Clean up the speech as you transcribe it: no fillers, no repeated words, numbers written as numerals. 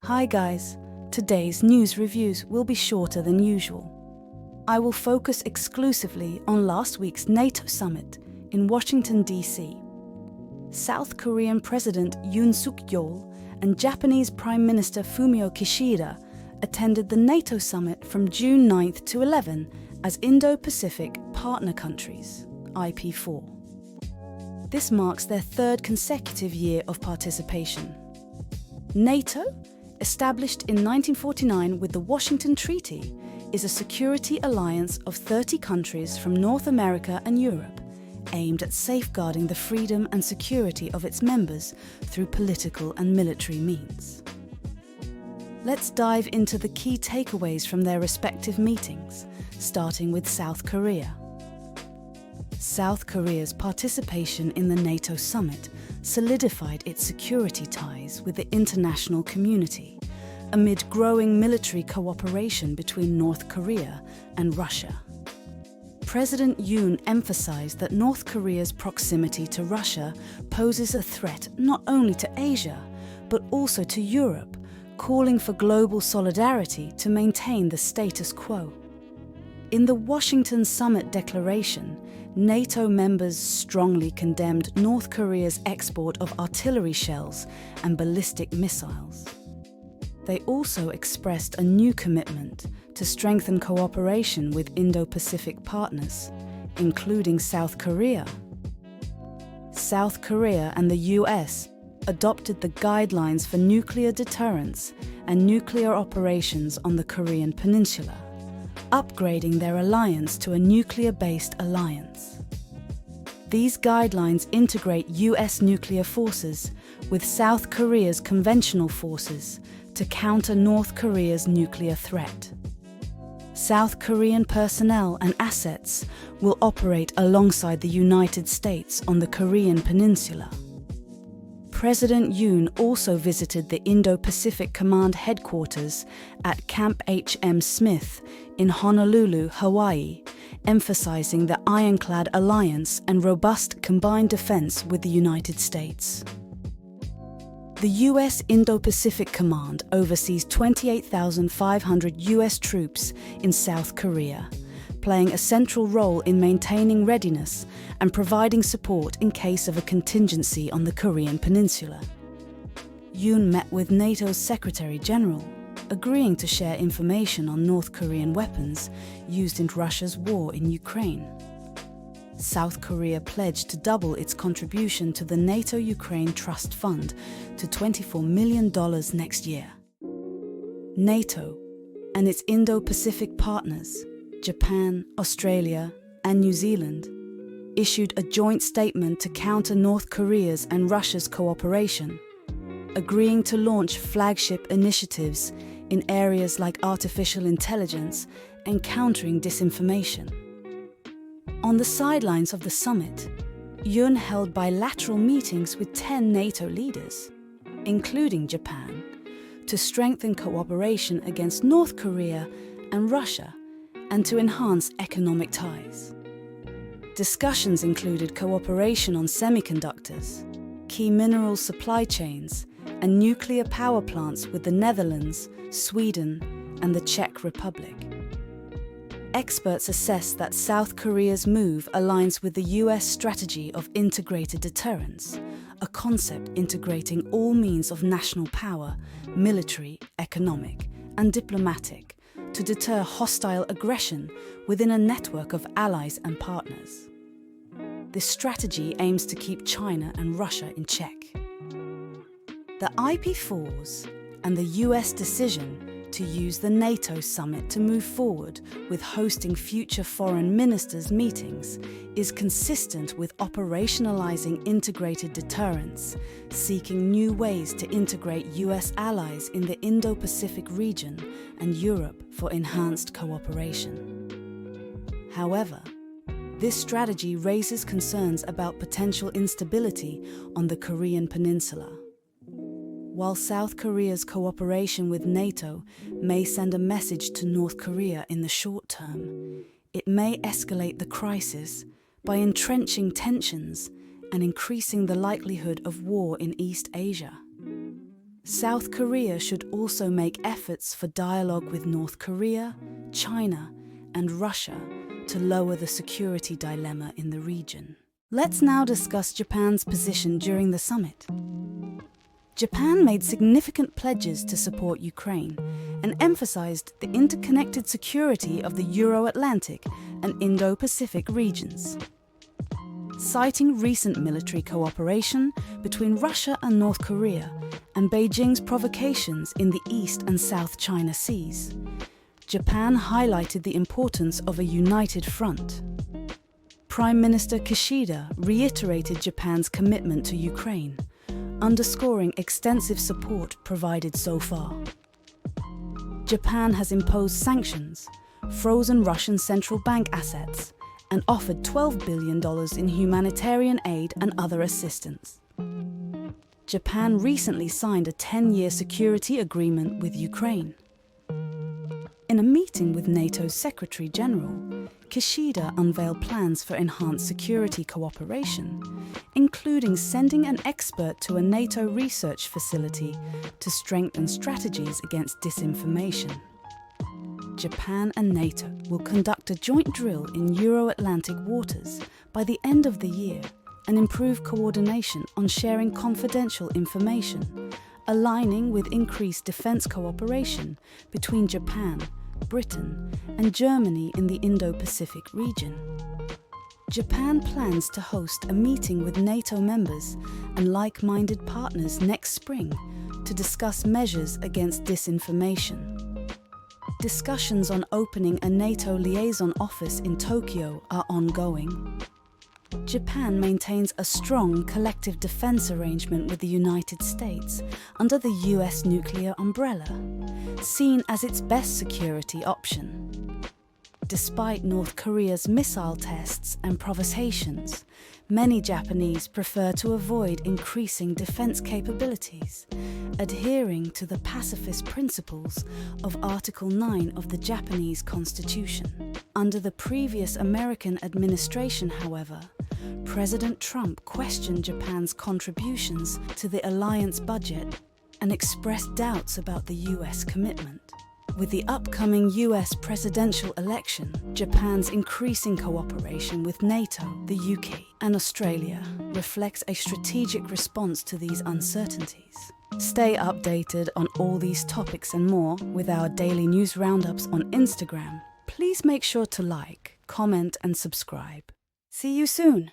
Hi guys, today's news reviews will be shorter than usual. I will focus exclusively on last week's NATO summit in Washington, D.C. South Korean President Yoon Suk-yeol and Japanese Prime Minister Fumio Kishida attended the NATO summit from June 9th to 11 as Indo-Pacific Partner Countries, IP4. This marks their third consecutive year of participation. NATO, established in 1949 with the Washington Treaty, is a security alliance of 30 countries from North America and Europe, aimed at safeguarding the freedom and security of its members through political and military means. Let's dive into the key takeaways from their respective meetings, starting with South Korea. South Korea's participation in the NATO summit solidified its security ties with the international community, amid growing military cooperation between North Korea and Russia. President Yoon emphasized that North Korea's proximity to Russia poses a threat not only to Asia, but also to Europe, calling for global solidarity to maintain the status quo. In the Washington Summit Declaration, NATO members strongly condemned North Korea's export of artillery shells and ballistic missiles. They also expressed a new commitment to strengthen cooperation with Indo-Pacific partners, including South Korea. South Korea and the US adopted the guidelines for nuclear deterrence and nuclear operations on the Korean Peninsula, upgrading their alliance to a nuclear-based alliance. These guidelines integrate US nuclear forces with South Korea's conventional forces to counter North Korea's nuclear threat. South Korean personnel and assets will operate alongside the United States on the Korean Peninsula. President Yoon also visited the Indo-Pacific Command headquarters at Camp H.M. Smith in Honolulu, Hawaii, emphasizing the ironclad alliance and robust combined defense with the United States. The U.S. Indo-Pacific Command oversees 28,500 U.S. troops in South Korea, playing a central role in maintaining readiness and providing support in case of a contingency on the Korean Peninsula. Yoon met with NATO's Secretary General, agreeing to share information on North Korean weapons used in Russia's war in Ukraine. South Korea pledged to double its contribution to the NATO Ukraine Trust Fund to $24 million next year. NATO and its Indo-Pacific partners, Japan, Australia, and New Zealand, issued a joint statement to counter North Korea's and Russia's cooperation, agreeing to launch flagship initiatives in areas like artificial intelligence and countering disinformation. On the sidelines of the summit, Yoon held bilateral meetings with 10 NATO leaders, including Japan, to strengthen cooperation against North Korea and Russia and to enhance economic ties. Discussions included cooperation on semiconductors, key mineral supply chains, and nuclear power plants with the Netherlands, Sweden, and the Czech Republic. Experts assess that South Korea's move aligns with the US strategy of integrated deterrence, a concept integrating all means of national power, military, economic, and diplomatic, to deter hostile aggression within a network of allies and partners. This strategy aims to keep China and Russia in check. The IP4s and the US decision to use the NATO summit to move forward with hosting future foreign ministers' meetings is consistent with operationalizing integrated deterrence, seeking new ways to integrate US allies in the Indo-Pacific region and Europe for enhanced cooperation. However, this strategy raises concerns about potential instability on the Korean Peninsula. While South Korea's cooperation with NATO may send a message to North Korea in the short term, it may escalate the crisis by entrenching tensions and increasing the likelihood of war in East Asia. South Korea should also make efforts for dialogue with North Korea, China, and Russia to lower the security dilemma in the region. Let's now discuss Japan's position during the summit. Japan made significant pledges to support Ukraine and emphasized the interconnected security of the Euro-Atlantic and Indo-Pacific regions. Citing recent military cooperation between Russia and North Korea and Beijing's provocations in the East and South China Seas, Japan highlighted the importance of a united front. Prime Minister Kishida reiterated Japan's commitment to Ukraine, underscoring extensive support provided so far. Japan has imposed sanctions, frozen Russian central bank assets, and offered $12 billion in humanitarian aid and other assistance. Japan recently signed a 10-year security agreement with Ukraine. In a meeting with NATO's Secretary General, Kishida unveiled plans for enhanced security cooperation, including sending an expert to a NATO research facility to strengthen strategies against disinformation. Japan and NATO will conduct a joint drill in Euro-Atlantic waters by the end of the year and improve coordination on sharing confidential information, aligning with increased defense cooperation between Japan, Britain, and Germany in the Indo-Pacific region. Japan plans to host a meeting with NATO members and like-minded partners next spring to discuss measures against disinformation. Discussions on opening a NATO liaison office in Tokyo are ongoing. Japan maintains a strong collective defense arrangement with the United States under the US nuclear umbrella, seen as its best security option. Despite North Korea's missile tests and provocations, many Japanese prefer to avoid increasing defense capabilities, adhering to the pacifist principles of Article 9 of the Japanese Constitution. Under the previous American administration, however, President Trump questioned Japan's contributions to the alliance budget and expressed doubts about the US commitment. With the upcoming US presidential election, Japan's increasing cooperation with NATO, the UK, and Australia reflects a strategic response to these uncertainties. Stay updated on all these topics and more with our daily news roundups on Instagram. Please make sure to like, comment, and subscribe. See you soon!